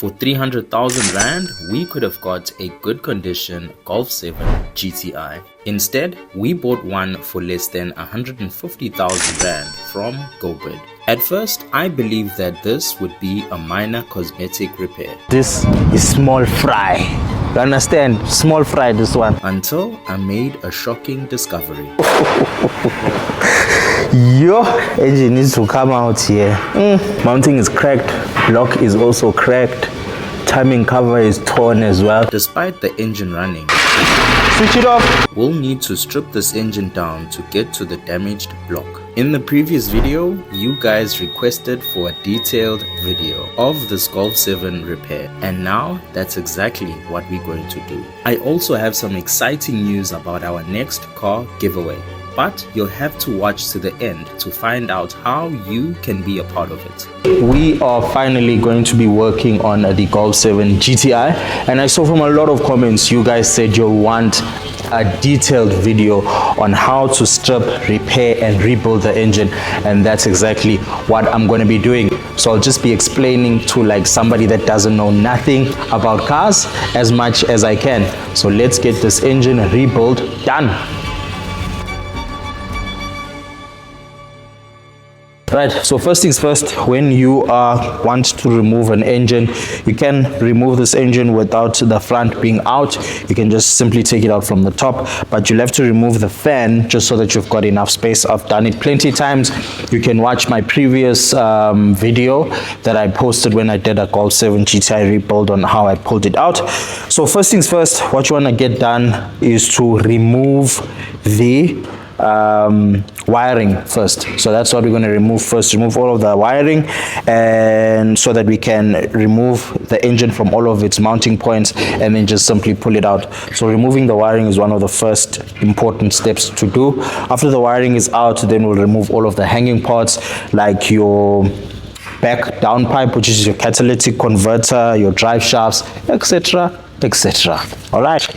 For 300,000 Rand, we could have got a good condition Golf 7 GTI. Instead, we bought one for less than 150,000 Rand from GoBid. At first, I believed that this would be a minor cosmetic repair. This is small fry. You understand? Small fry, this one. Until I made a shocking discovery. Your engine needs to come out here. Mounting is cracked. Lock is also cracked. Timing cover is torn as well. Despite the engine running, switch it off. We'll need to strip this engine down to get to the damaged block. In the previous video, you guys requested for a detailed video of this Golf 7 repair, and now that's exactly what we're going to do. I also have some exciting news about our next car giveaway, but you'll have to watch to the end to find out how you can be a part of it. We are finally going to be working on the Golf 7 GTI, and I saw from a lot of comments you guys said you want a detailed video on how to strip, repair and rebuild the engine, and that's exactly what I'm going to be doing. So I'll just be explaining to like somebody that doesn't know nothing about cars as much as I can. So let's get this engine rebuild done. Right, so first things first, when you want to remove an engine, you can remove this engine without the front being out. You can just simply take it out from the top, but you'll have to remove the fan just so that you've got enough space. I've done it plenty of times. You can watch my previous video that I posted when I did a Golf 7 GTI rebuild on how I pulled it out. So first things first, what you want to get done is to remove the wiring first. So that's what we're going to remove first. Remove all of the wiring, and so that we can remove the engine from all of its mounting points and then just simply pull it out. So removing the wiring is one of the first important steps to do. After the wiring is out, then we'll remove all of the hanging parts like your back downpipe, which is your catalytic converter, your drive shafts, etc, etc. All right.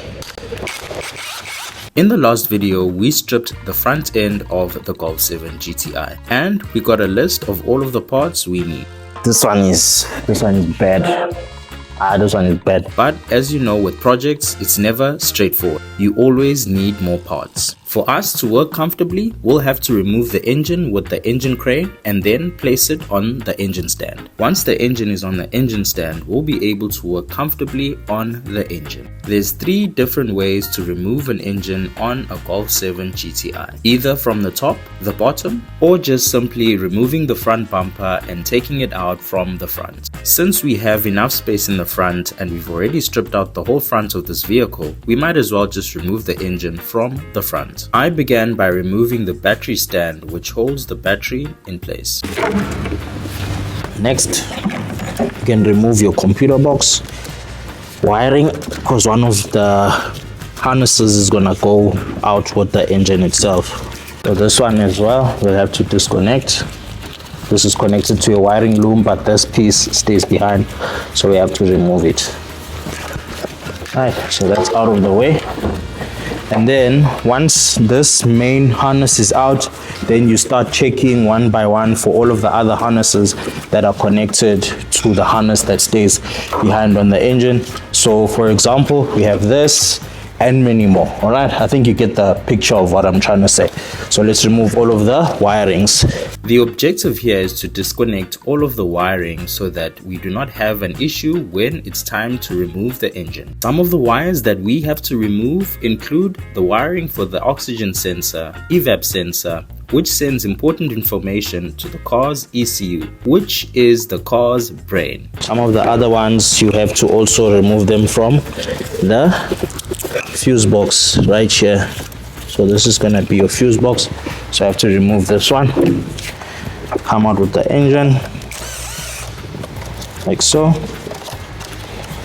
In the last video, we stripped the front end of the Golf 7 GTI, and we got a list of all of the parts we need. This one is bad. This one is bad. But as you know, with projects, it's never straightforward. You always need more parts. For us to work comfortably, we'll have to remove the engine with the engine crane and then place it on the engine stand. Once the engine is on the engine stand, we'll be able to work comfortably on the engine. There's 3 different ways to remove an engine on a Golf 7 GTI. Either from the top, the bottom, or just simply removing the front bumper and taking it out from the front. Since we have enough space in the front and we've already stripped out the whole front of this vehicle, we might as well just remove the engine from the front. I began by removing the battery stand which holds the battery in place. Next, you can remove your computer box wiring, because one of the harnesses is gonna go out with the engine itself. So this one as well, we'll have to disconnect. This is connected to a wiring loom, but this piece stays behind, so we have to remove it. Right, so that's out of the way. And then once this main harness is out, then you start checking one by one for all of the other harnesses that are connected to the harness that stays behind on the engine. So for example, we have this and many more. All right, I think you get the picture of what I'm trying to say. So let's remove all of the wirings. The objective here is to disconnect all of the wiring so that we do not have an issue when it's time to remove the engine. Some of the wires that we have to remove include the wiring for the oxygen sensor, evap sensor, which sends important information to the car's ECU, which is the car's brain. Some of the other ones you have to also remove them from the fuse box right here. So this is going to be your fuse box, so I have to remove this one. Come out with the engine like so,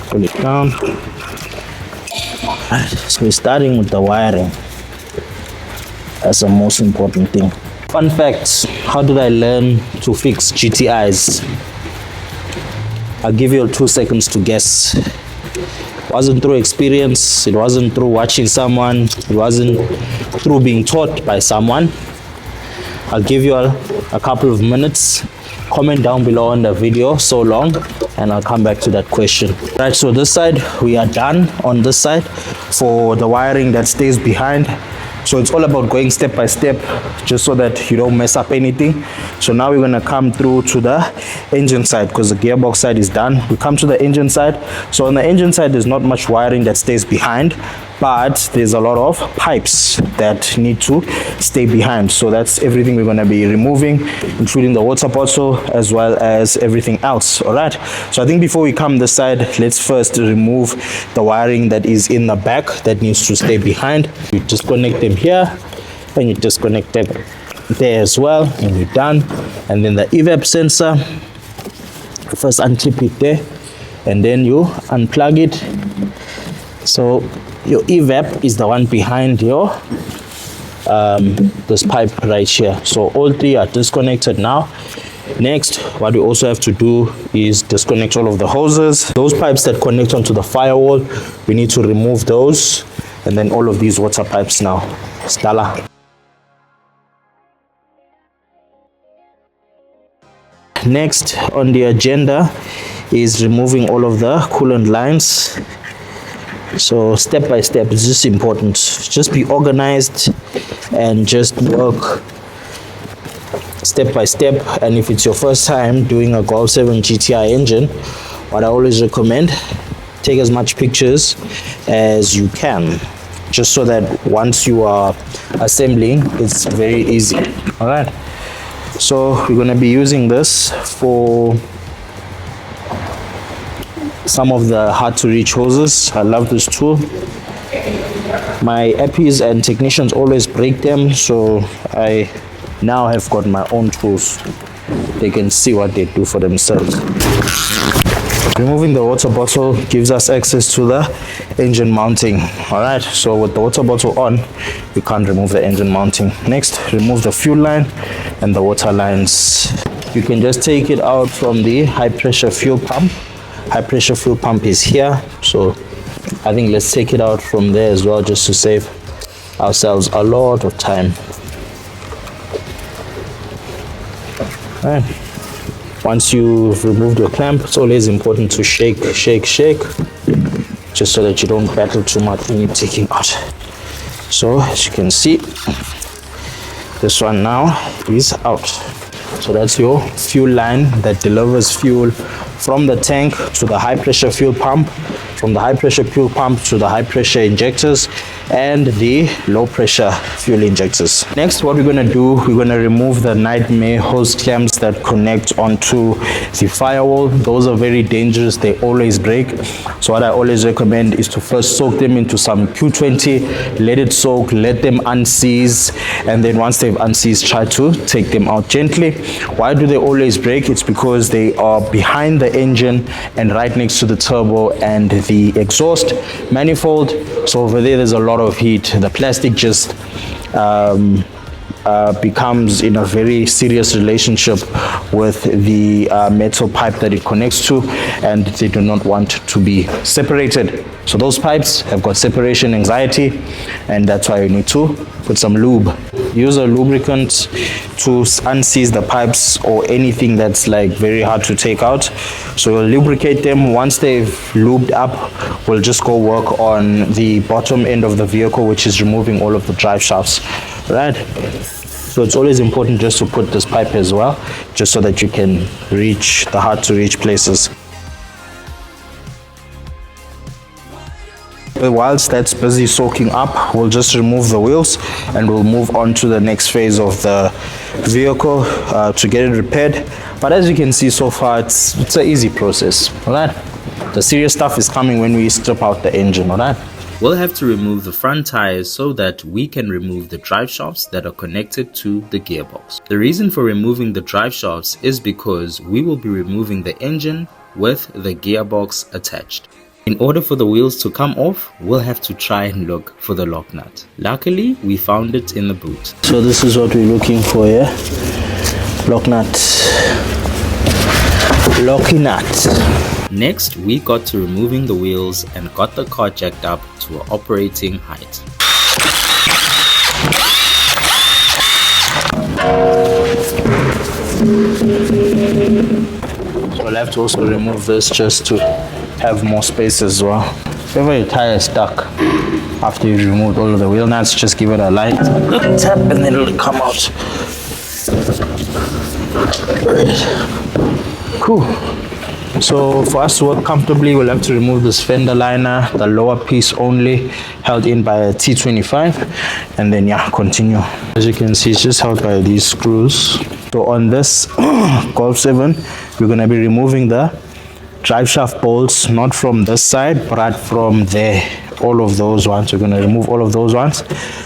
pull it down. Alright, so we're starting with the wiring. That's the most important thing. Fun facts: how did I learn to fix GTIs? I'll give you 2 seconds to guess. It wasn't through experience, it wasn't through watching someone, it wasn't through being taught by someone. I'll give you a couple of minutes. Comment down below on the video so long and I'll come back to that question. Right, so this side we are done on this side for the wiring that stays behind. So it's all about going step by step just so that you don't mess up anything. So now we're going to come through to the engine side because the gearbox side is done. We come to the engine side. So on the engine side there's not much wiring that stays behind, but there's a lot of pipes that need to stay behind. So that's everything we're going to be removing, including the water bottle as well as everything else. All right, so I think before we come this side, let's first remove the wiring that is in the back that needs to stay behind. You disconnect them here and you disconnect them there as well, and you're done. And then the evap sensor, first unclip it there and then you unplug it. So your evap is the one behind your this pipe right here. So all three are disconnected now. Next, what we also have to do is disconnect all of the hoses. Those pipes that connect onto the firewall, we need to remove those, and then all of these water pipes now. Stella. Next on the agenda is removing all of the coolant lines. So step by step, it's just important. Just be organized and just work step by step. And if it's your first time doing a Golf 7 GTI engine, what I always recommend, take as much pictures as you can, just so that once you are assembling, it's very easy. All right, so we're going to be using this for some of the hard to reach hoses. I love this tool. My APIs and technicians always break them, so I now have got my own tools. They can see what they do for themselves. Removing the water bottle gives us access to the engine mounting. All right, so with the water bottle on, we can't remove the engine mounting. Next, remove the fuel line and the water lines. You can just take it out from the high pressure fuel pump. High pressure fuel pump is here, so I think let's take it out from there as well, just to save ourselves a lot of time. All right. Once you've removed your clamp, it's always important to shake, just so that you don't battle too much when you're taking out. So as you can see, this one now is out. So that's your fuel line that delivers fuel from the tank to the high pressure fuel pump, from the high pressure fuel pump to the high pressure injectors and the low pressure fuel injectors. Next, what we're going to do, we're going to remove the nightmare hose clamps that connect onto the firewall. Those are very dangerous, they always break. So what I always recommend is to first soak them into some Q20, let it soak, let them unseize, and then once they've unseized, try to take them out gently. Why do they always break? It's because they are behind the engine and right next to the turbo and the exhaust manifold. So over there's a lot of heat. The plastic just becomes in a very serious relationship with the metal pipe that it connects to, and they do not want to be separated. So those pipes have got separation anxiety, and that's why you need to put some lube. Use a lubricant to unseize the pipes or anything that's like very hard to take out. So we'll lubricate them. Once they've lubed up, we'll just go work on the bottom end of the vehicle, which is removing all of the drive shafts. Right? So it's always important just to put this pipe as well, just so that you can reach the hard to reach places. Whilst that's busy soaking up, we'll just remove the wheels and we'll move on to the next phase of the vehicle to get it repaired. But as you can see so far, it's an easy process. All right, the serious stuff is coming when we strip out the engine. All right. We'll have to remove the front tires so that we can remove the drive shafts that are connected to the gearbox. The reason for removing the drive shafts is because we will be removing the engine with the gearbox attached. In order for the wheels to come off, we'll have to try and look for the lock nut. Luckily, we found it in the boot. So this is what we're looking for here. Lock nut. Locky nut. Next, we got to removing the wheels and got the car jacked up to an operating height. So have to also remove this just to have more space as well. If ever your tire is stuck after you removed all of the wheel nuts, just give it a light little tap and then it'll come out. Cool. So for us to work comfortably, we'll have to remove this fender liner, the lower piece only, held in by a T25, and then yeah, continue. As you can see, it's just held by these screws. So on this Golf 7, we're going to be removing the drive shaft bolts, not from this side, but from there. All of those ones, we're going to remove all of those ones,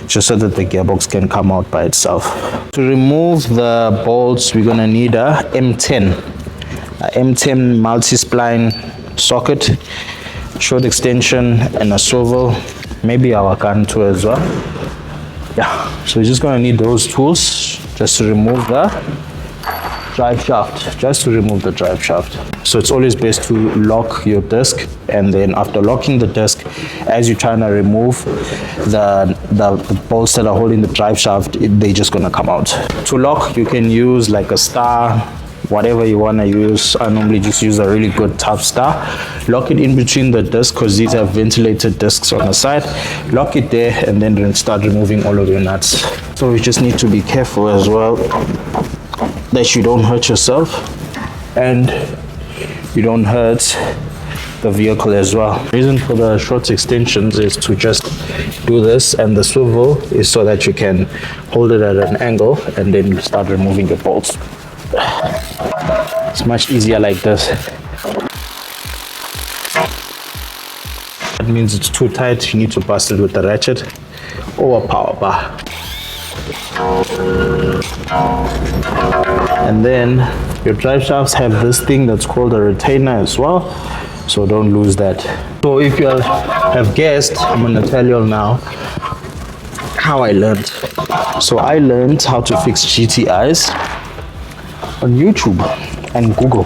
just so that the gearbox can come out by itself. To remove the bolts, we're going to need a M10 multi-spline socket, short extension, and a swivel, maybe our gun too as well. Yeah, so we're just going to need those tools just to remove the drive shaft, So it's always best to lock your disc, and then after locking the disc, as you're trying to remove the bolts that are holding the drive shaft, they're just going to come out. To lock, you can use like a star, whatever you want to use. I normally just use a really good tough star. Lock it in between the discs, because these have ventilated discs on the side. Lock it there and then start removing all of your nuts. So you just need to be careful as well that you don't hurt yourself and you don't hurt the vehicle as well. The reason for the short extensions is to just do this, and the swivel is so that you can hold it at an angle and then start removing the bolts. It's much easier like this. That means it's too tight, you need to bust it with the ratchet or a power bar. And then your drive shafts have this thing that's called a retainer as well, so don't lose that. So if you have guessed, I'm going to tell you all now how I learned. So I learned how to fix GTIs on YouTube and Google.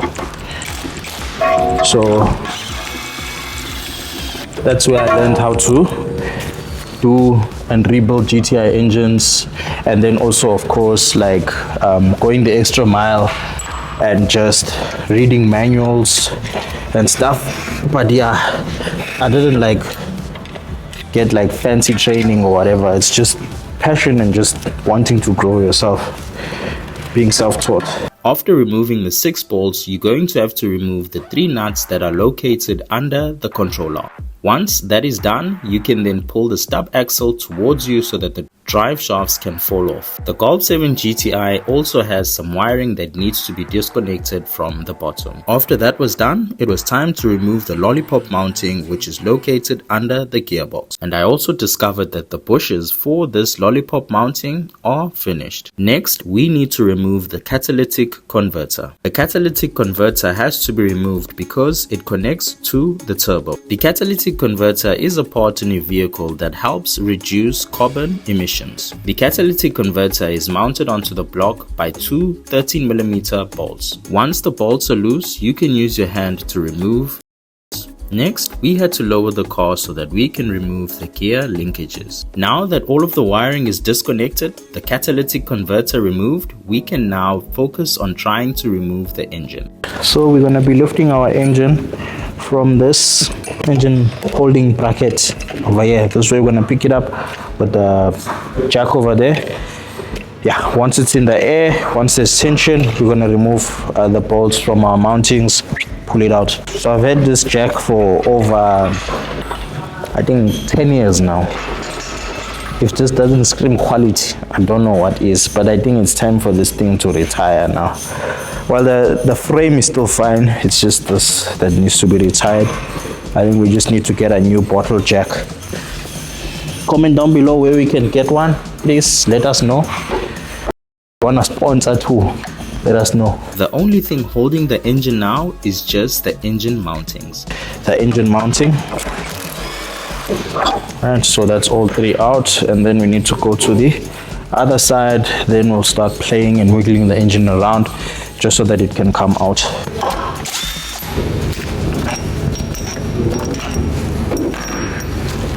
So that's where I learned how to do and rebuild GTI engines, and then also of course like going the extra mile and just reading manuals and stuff. But yeah, I didn't like get like fancy training or whatever. It's just passion and just wanting to grow yourself, being self-taught. After removing the 6 bolts, you're going to have to remove the 3 nuts that are located under the control arm. Once that is done, you can then pull the stub axle towards you so that the drive shafts can fall off. The Golf 7 GTI also has some wiring that needs to be disconnected from the bottom. After that was done, it was time to remove the lollipop mounting, which is located under the gearbox. And I also discovered that the bushes for this lollipop mounting are finished. Next, we need to remove the catalytic converter. The catalytic converter has to be removed because it connects to the turbo. The catalytic converter is a part in your vehicle that helps reduce carbon emissions. The catalytic converter is mounted onto the block by 2 13mm bolts. Once the bolts are loose, you can use your hand to remove. Next, we had to lower the car so that we can remove the gear linkages. Now that all of the wiring is disconnected, the catalytic converter removed, we can now focus on trying to remove the engine. So we're going to be lifting our engine from this engine holding bracket over here. This way we're going to pick it up with the jack over there. Yeah, once it's in the air, once there's tension, we're going to remove the bolts from our mountings, pull it out. So I've had this jack for over, I think 10 years now. If this doesn't scream quality, I don't know what is, but I think it's time for this thing to retire now. Well, the frame is still fine, it's just this that needs to be retired. I think we just need to get a new bottle jack. Comment down below where we can get one, please let us know. Want to sponsor too, let us know. The only thing holding the engine now is just the engine mountings. The engine mounting. And so that's all 3 out, and then we need to go to the other side. Then we'll start playing and wiggling the engine around just so that it can come out.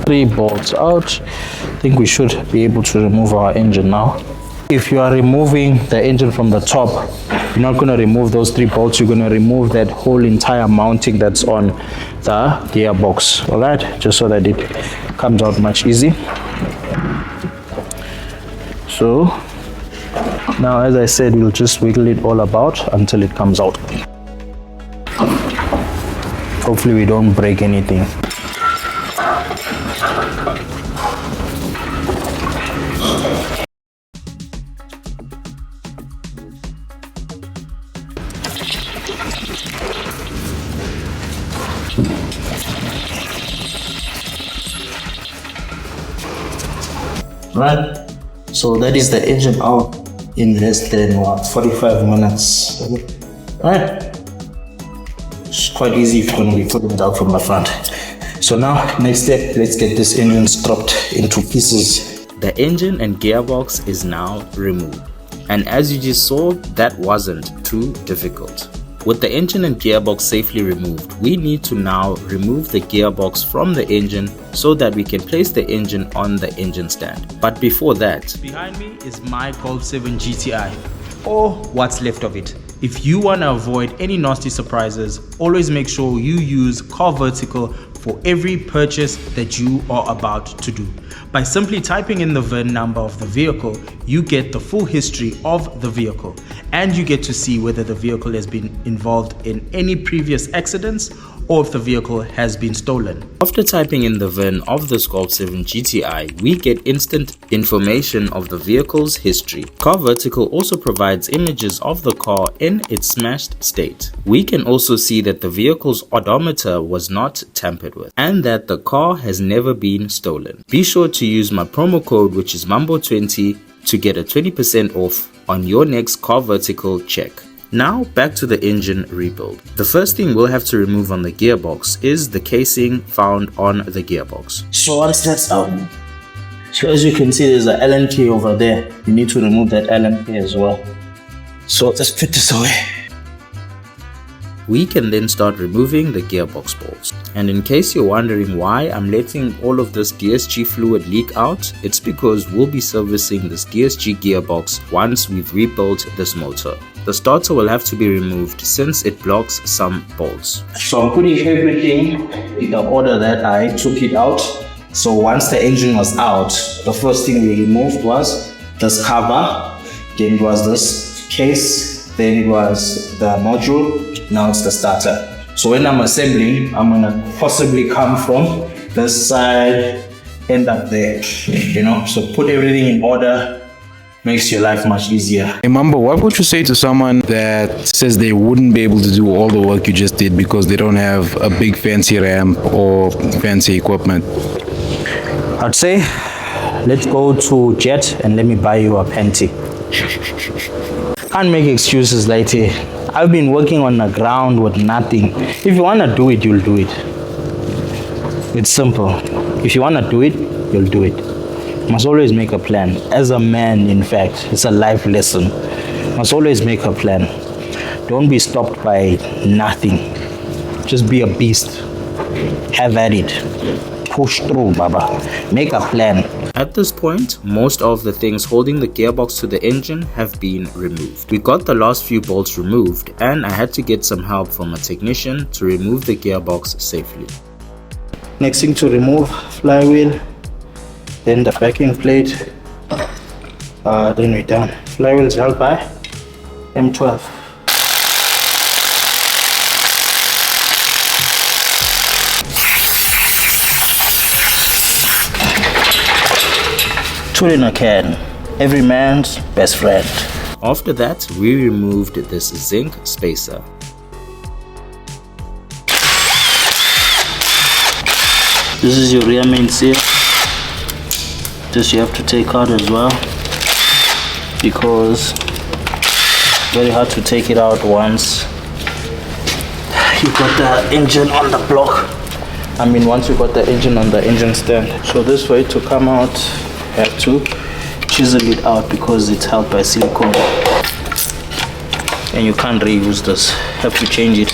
Three bolts out. I think we should be able to remove our engine now. If you are removing the engine from the top, You're not going to remove those 3 bolts. You're going to remove that whole entire mounting that's on the gearbox. All right, just so that it comes out much easy. So now, as I said, we'll just wiggle it all about until it comes out. Hopefully we don't break anything. Right, so that is the engine out in less than 45 minutes. Right, it's quite easy if you're going to be putting it out from the front. So now, next step, let's get this engine stropped into pieces. The engine and gearbox is now removed, and as you just saw, that wasn't too difficult. With the engine and gearbox safely removed, we need to now remove the gearbox from the engine so that we can place the engine on the engine stand. But before that, behind me is my Golf 7 GTI, or what's left of it. If you want to avoid any nasty surprises, always make sure you use car vertical for every purchase that you are about to do. By simply typing in the VIN number of the vehicle, you get the full history of the vehicle, and you get to see whether the vehicle has been involved in any previous accidents or if the vehicle has been stolen. After typing in the VIN of this Golf 7 GTI, we get instant information of the vehicle's history. Car Vertical also provides images of the car in its smashed state. We can also see that the vehicle's odometer was not tampered with and that the car has never been stolen. Be sure to use my promo code, which is Mambo20, to get a 20% off on your next Car Vertical check. Now back to the engine rebuild. The first thing we'll have to remove on the gearbox is the casing found on the gearbox. So once that's out, so as you can see, there's an Allen key over there. You need to remove that Allen key as well. So let's put this away. We can then start removing the gearbox bolts. And in case you're wondering why I'm letting all of this DSG fluid leak out, it's because we'll be servicing this DSG gearbox once we've rebuilt this motor. The starter will have to be removed since it blocks some bolts. So I'm putting everything in the order that I took it out. So once the engine was out, the first thing we removed was this cover, then it was this case, then it was the module, now it's the starter. So when I'm assembling, I'm gonna possibly come from this side, end up there, you know. So put everything in order, makes your life much easier. Hey Mambo, what would you say to someone that says they wouldn't be able to do all the work you just did because they don't have a big fancy ramp or fancy equipment? I'd say, let's go to Jet and let me buy you a panty. Can't make excuses, lady. I've been working on the ground with nothing. If you want to do it, you'll do it. It's simple. If you want to do it, you'll do it. You must always make a plan. As a man, in fact, it's a life lesson. You must always make a plan. Don't be stopped by nothing. Just be a beast. Have at it. Push through, Baba. Make a plan. At this point, most of the things holding the gearbox to the engine have been removed. We got the last few bolts removed, and I had to get some help from a technician to remove the gearbox safely. Next thing to remove, flywheel, then the backing plate, then we're done. Flywheel is held by M12. Tool in a can, every man's best friend. After that, we removed this zinc spacer. This is your rear main seal. This you have to take out as well, because it's very hard to take it out once you got the engine on the block. Once you got the engine on the engine stand. So this way to come out, you have to chisel it out because it's held by silicone, and you can't reuse this. Have to change it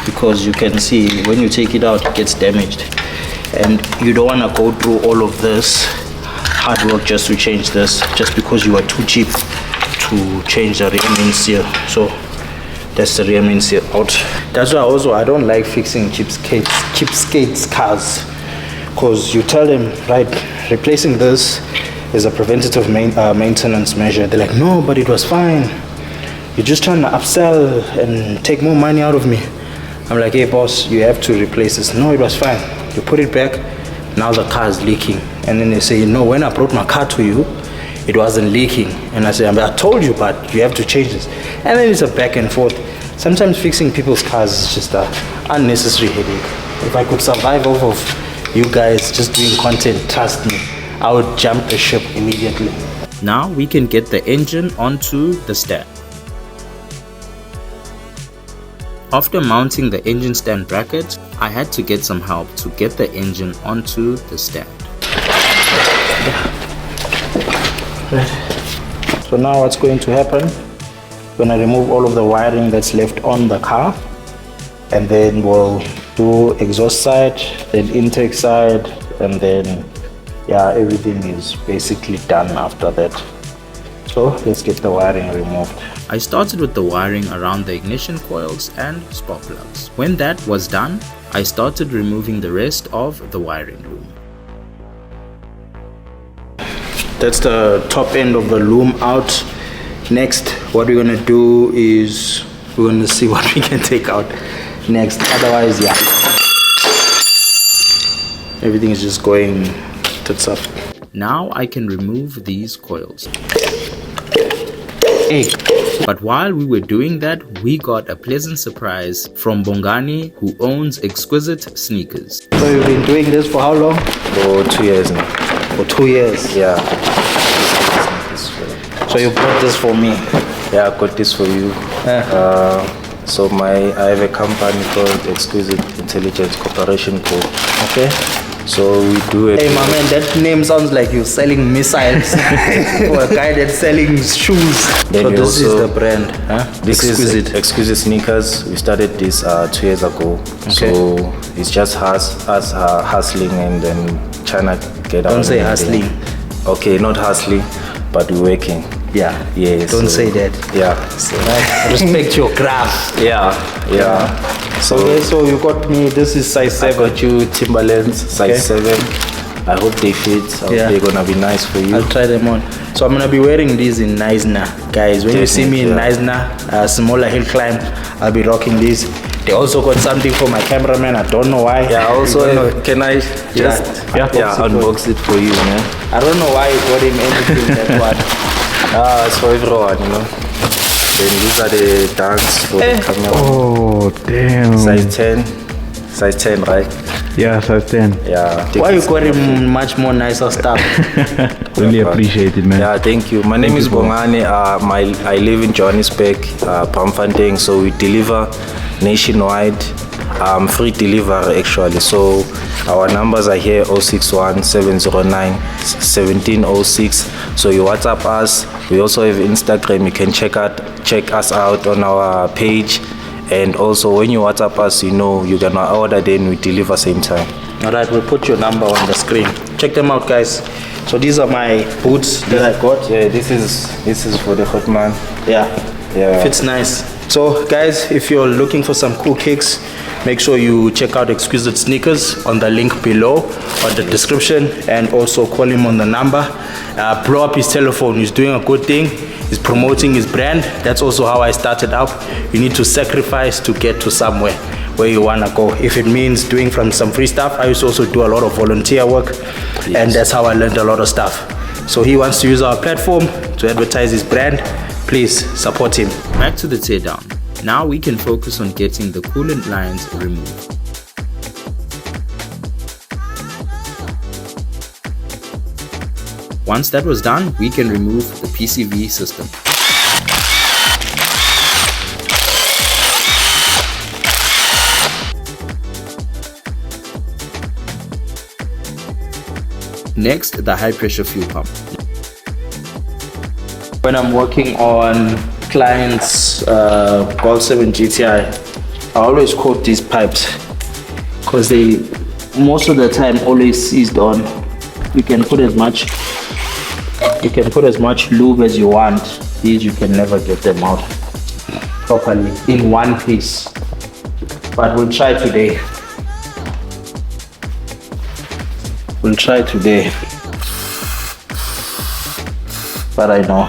because you can see when you take it out, it gets damaged, and you don't want to go through all of this hard work just to change this, just because you are too cheap to to change the rear main seal. So that's the rear main seal out. That's why also I don't like fixing cheapskates cars, because you tell them, right, replacing this is a preventative maintenance measure. They're like, no, but it was fine. You're just trying to upsell and take more money out of me. I'm like, hey boss, you have to replace this. No, it was fine. You put it back, now the car is leaking. And then they say, no, when I brought my car to you, it wasn't leaking. And I say, I told you, but you have to change this. And then it's a back and forth. Sometimes fixing people's cars is just an unnecessary headache. If I could survive off of you guys just doing content, trust me, I would jump the ship immediately. Now we can get the engine onto the stand. After mounting the engine stand bracket, I had to get some help to get the engine onto the stand. Right. So now what's going to happen, we're going to remove all of the wiring that's left on the car, and then we'll do exhaust side, then intake side, and then yeah, everything is basically done after that. So let's get the wiring removed. I started with the wiring around the ignition coils and spark plugs. When that was done, I started removing the rest of the wiring loom. That's the top end of the loom out. Next, what we're gonna do is we're gonna see what we can take out next. Otherwise, yeah, everything is just going tits up. Now I can remove these coils. Hey. But while we were doing that, we got a pleasant surprise from Bongani, who owns Exquisite Sneakers. So you've been doing this for how long? For 2 years now. For 2 years? Yeah. So you bought this for me? Yeah, I got this for you. So I have a company called Exquisite Intelligence Corporation Co. Okay. So we do it. Hey my man, that name sounds like you're selling missiles for a guy that's selling shoes. Then so this also, is the brand, huh? This Exquisite. is Exquisite Sneakers. We started this 2 years ago. Okay. So it's just us hustling and then trying to get out. Don't say hustling. Okay, not hustling, but we're working. Yeah. Yeah. Don't say that. Yeah. So, respect your craft. Yeah. So, okay, so you got me, this is size 7. I got you Timberlands, size 7. I hope they fit. I hope they're gonna be nice for you. I'll try them on. So I'm gonna be wearing these in Neisner. Guys, when you see me in Neisner, smaller hill climb, I'll be rocking these. They also got something for my cameraman, I don't know why. Yeah, also, can I just unbox it for you, man? I don't know why you got him anything that one. It's for everyone, you know. Then these are the dunks for the camera. Oh, damn. Size 10, right? Yeah, size 10. Yeah. Why you got him much more nicer stuff? Really appreciate it, man. Yeah, thank you. My name is Bongani. I live in Johannesburg, Pamfanteng, so we deliver nationwide. Free delivery actually. So our numbers are here: 061 709 1706. So you WhatsApp us. We also have Instagram. You can check us out on our page. And also when you WhatsApp us, you know you're gonna order, then we deliver same time. Alright, we'll put your number on the screen. Check them out, guys. So these are my boots that I got. Yeah, this is for the hot man. Yeah. Yeah. Fits nice. So guys, if you're looking for some cool kicks, make sure you check out Exquisite Sneakers on the link below or the description, and also call him on the number. Blow up his telephone. He's doing a good thing. He's promoting his brand. That's also how I started up. You need to sacrifice to get to somewhere where you want to go. If it means doing some free stuff, I used to also do a lot of volunteer work, and that's how I learned a lot of stuff. So he wants to use our platform to advertise his brand. Please support him. Back to the teardown. Now we can focus on getting the coolant lines removed. Once that was done, we can remove the PCV system. Next, the high pressure fuel pump. When I'm working on clients' Golf 7 GTI, I always quote these pipes because they most of the time always seized on. You can put as much lube as you want, these you can never get them out properly in one piece, but we'll try today. But I know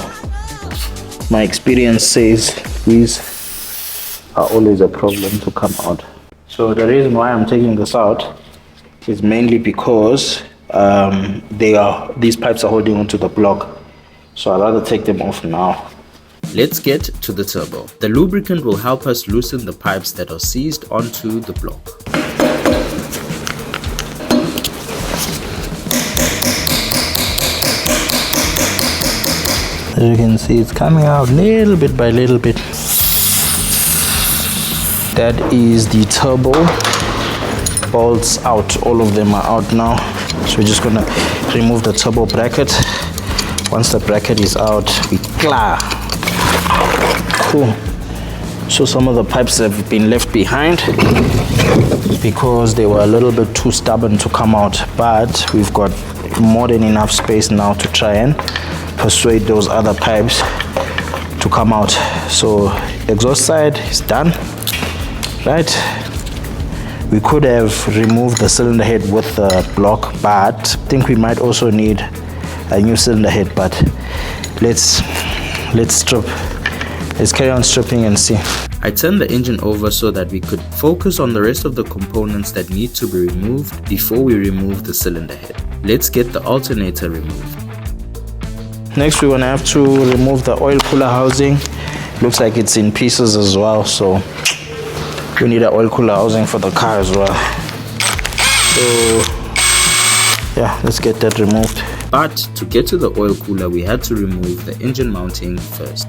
my experience says these are always a problem to come out. So the reason why I'm taking this out is mainly because these pipes are holding onto the block, so I'd rather take them off now. Let's get to the turbo. The lubricant will help us loosen the pipes that are seized onto the block. As you can see, it's coming out little bit by little bit. That is the turbo bolts out. All of them are out now. So we're just gonna remove the turbo bracket. Once the bracket is out, we clear. Cool. So some of the pipes have been left behind because they were a little bit too stubborn to come out, but we've got more than enough space now to try and persuade those other pipes to come out. So exhaust side is done, right? We could have removed the cylinder head with the block, but I think we might also need a new cylinder head. But let's strip. Let's carry on stripping and see. I turned the engine over so that we could focus on the rest of the components that need to be removed before we remove the cylinder head. Let's get the alternator removed. Next, we're gonna have to remove the oil cooler housing. Looks like it's in pieces as well, so we need an oil cooler housing for the car as well. So yeah, let's get that removed. But to get to the oil cooler, we had to remove the engine mounting first.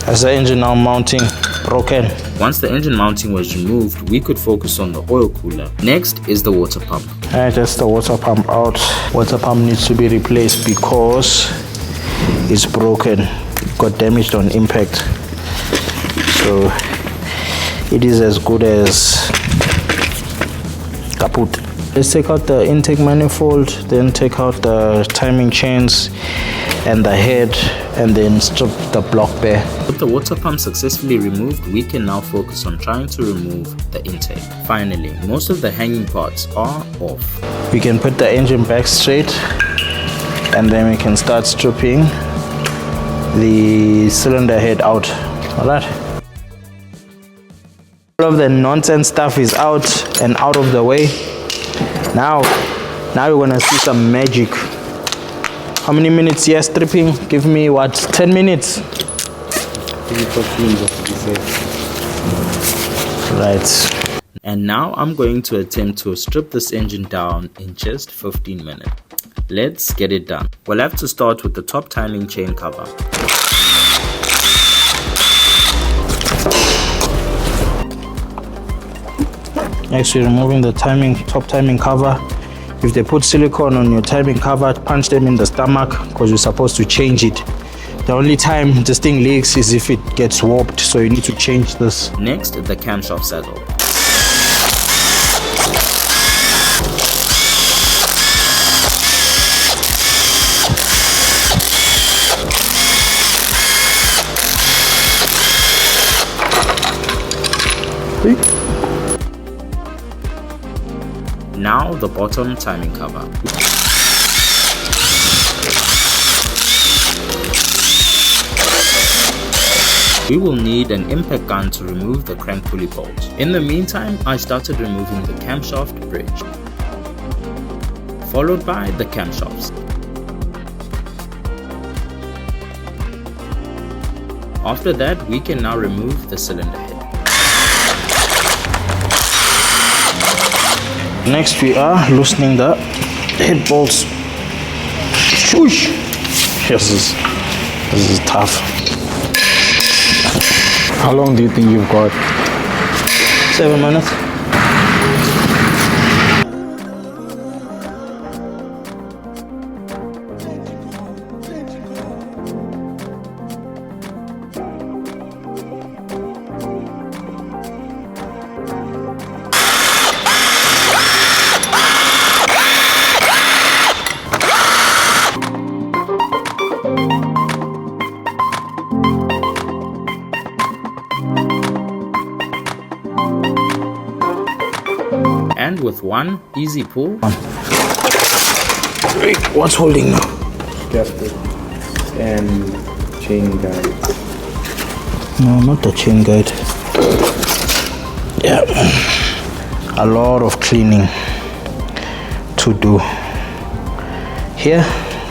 As the engine now mounting broken. Once the engine mounting was removed, we could focus on the oil cooler. Next is the water pump. Alright, that's the water pump out. Water pump needs to be replaced because it's broken. It got damaged on impact. So it is as good as kaput. Let's take out the intake manifold, then take out the timing chains and the head, and then strip the block bare. With the water pump successfully removed, we can now focus on trying to remove the intake. Finally, most of the hanging parts are off. We can put the engine back straight, and then we can start stripping the cylinder head out. Alright. All of the nonsense stuff is out and out of the way. Now we're gonna see some magic. How many minutes here stripping? Give me what? 10 minutes? Right. And now I'm going to attempt to strip this engine down in just 15 minutes. Let's get it done. We'll have to start with the top timing chain cover. Next, we're removing the top timing cover. If they put silicone on your timing cover, punch them in the stomach because you're supposed to change it. The only time this thing leaks is if it gets warped, so you need to change this. Next, the camshaft saddle. Now the bottom timing cover. We will need an impact gun to remove the crank pulley bolt. In the meantime, I started removing the camshaft bridge, followed by the camshafts. After that, we can now remove the cylinder head. Next, we are loosening the head bolts. Shoosh! This is tough. How long do you think you've got? 7 minutes. And with one easy pull, Wait, what's holding now? Gasket and chain guide. No, not the chain guide. Yeah, a lot of cleaning to do here.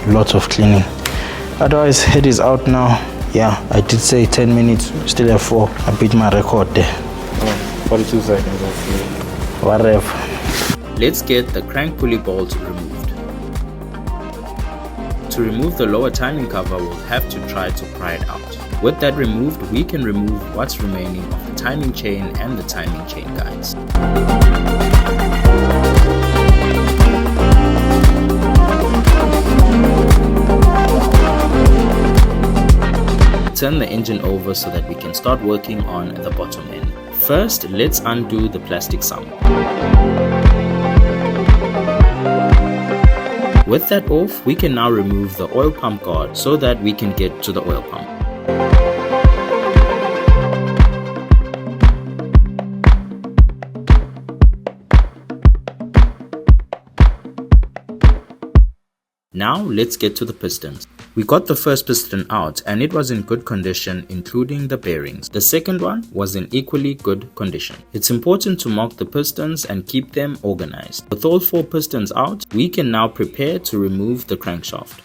Lots of cleaning. Otherwise, head is out now. Yeah, I did say 10 minutes. Still have 4. I beat my record there. 42 seconds actually. Whatever. let's get the crank pulley bolt removed. To remove the lower timing cover, we'll have to try to pry it out. With that removed, we can remove what's remaining of the timing chain and the timing chain guides. Turn the engine over so that we can start working on the bottom end. First, let's undo the plastic sump. With that off, we can now remove the oil pump guard so that we can get to the oil pump. Now let's get to the pistons. We got the first piston out and it was in good condition, including the bearings. The second one was in equally good condition. It's important to mark the pistons and keep them organized. With all 4 pistons out, we can now prepare to remove the crankshaft.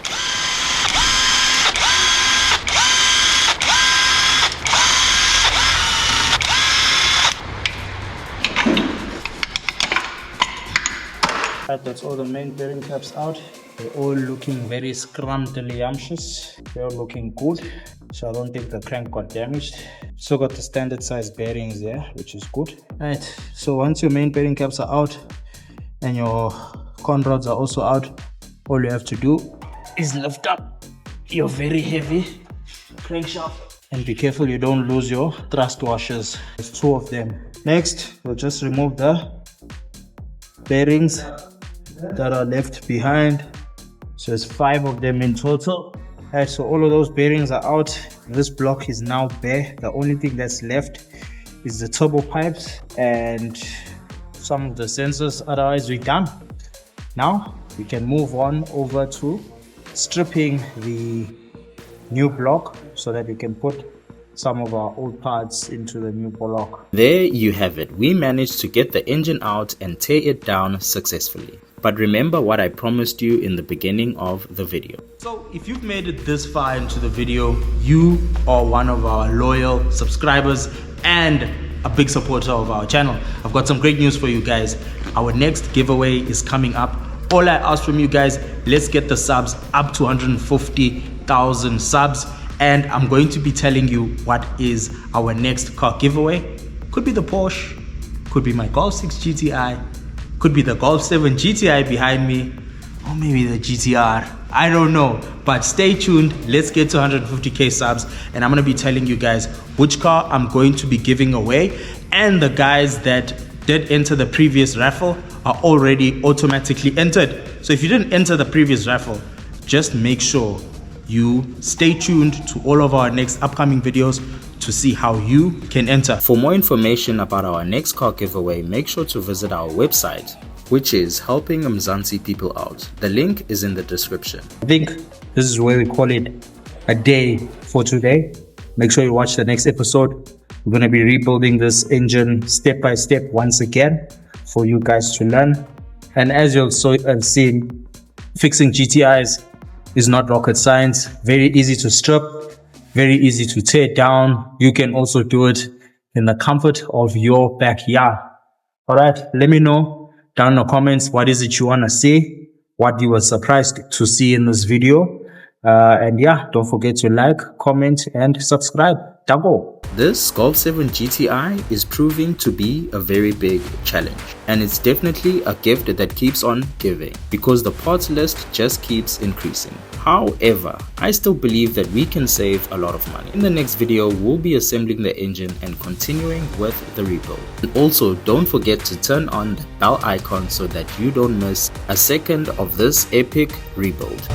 Right, that's all the main bearing caps out. They're all looking very scrumptious. They're all looking good. So I don't think the crank got damaged. Still got the standard size bearings there, which is good. Right, so once your main bearing caps are out and your con rods are also out, all you have to do is lift up your very heavy crankshaft. And be careful you don't lose your thrust washers. There's 2 of them. Next, we'll just remove the bearings that are left behind. So there's 5 of them in total. Alright, so all of those bearings are out. This block is now bare. The only thing that's left is the turbo pipes and some of the sensors. Otherwise we're done. Now we can move on over to stripping the new block so that we can put some of our old parts into the new block. There you have it. We managed to get the engine out and tear it down successfully. But remember what I promised you in the beginning of the video. So if you've made it this far into the video, you are one of our loyal subscribers and a big supporter of our channel. I've got some great news for you guys. Our next giveaway is coming up. All I ask from you guys, let's get the subs up to 150,000 subs. And I'm going to be telling you what is our next car giveaway. Could be the Porsche, could be my Golf 6 GTI, could be the Golf 7 GTI behind me, or maybe the GTR. I don't know, but stay tuned. Let's get to 150k subs and I'm going to be telling you guys which car I'm going to be giving away. And the guys that did enter the previous raffle are already automatically entered. So if you didn't enter the previous raffle, just make sure you stay tuned to all of our next upcoming videos to see how you can enter. For more information about our next car giveaway, make sure to visit our website, which is Helping Mzansi People Out. The link is in the description. I think this is where we call it a day for today. Make sure you watch the next episode. We're going to be rebuilding this engine step by step once again for you guys to learn. And as you'll have seen, fixing GTIs is not rocket science. Very easy to strip, very easy to tear down. You can also do it in the comfort of your backyard. All right, let me know down in the comments what is it you want to see, what you were surprised to see in this video. And yeah, don't forget to like, comment and subscribe. Dago. This Golf 7 GTI is proving to be a very big challenge, and it's definitely a gift that keeps on giving because the parts list just keeps increasing. However, I still believe that we can save a lot of money. In the next video, we'll be assembling the engine and continuing with the rebuild. And also, don't forget to turn on the bell icon so that you don't miss a second of this epic rebuild.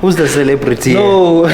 Who's the celebrity? No.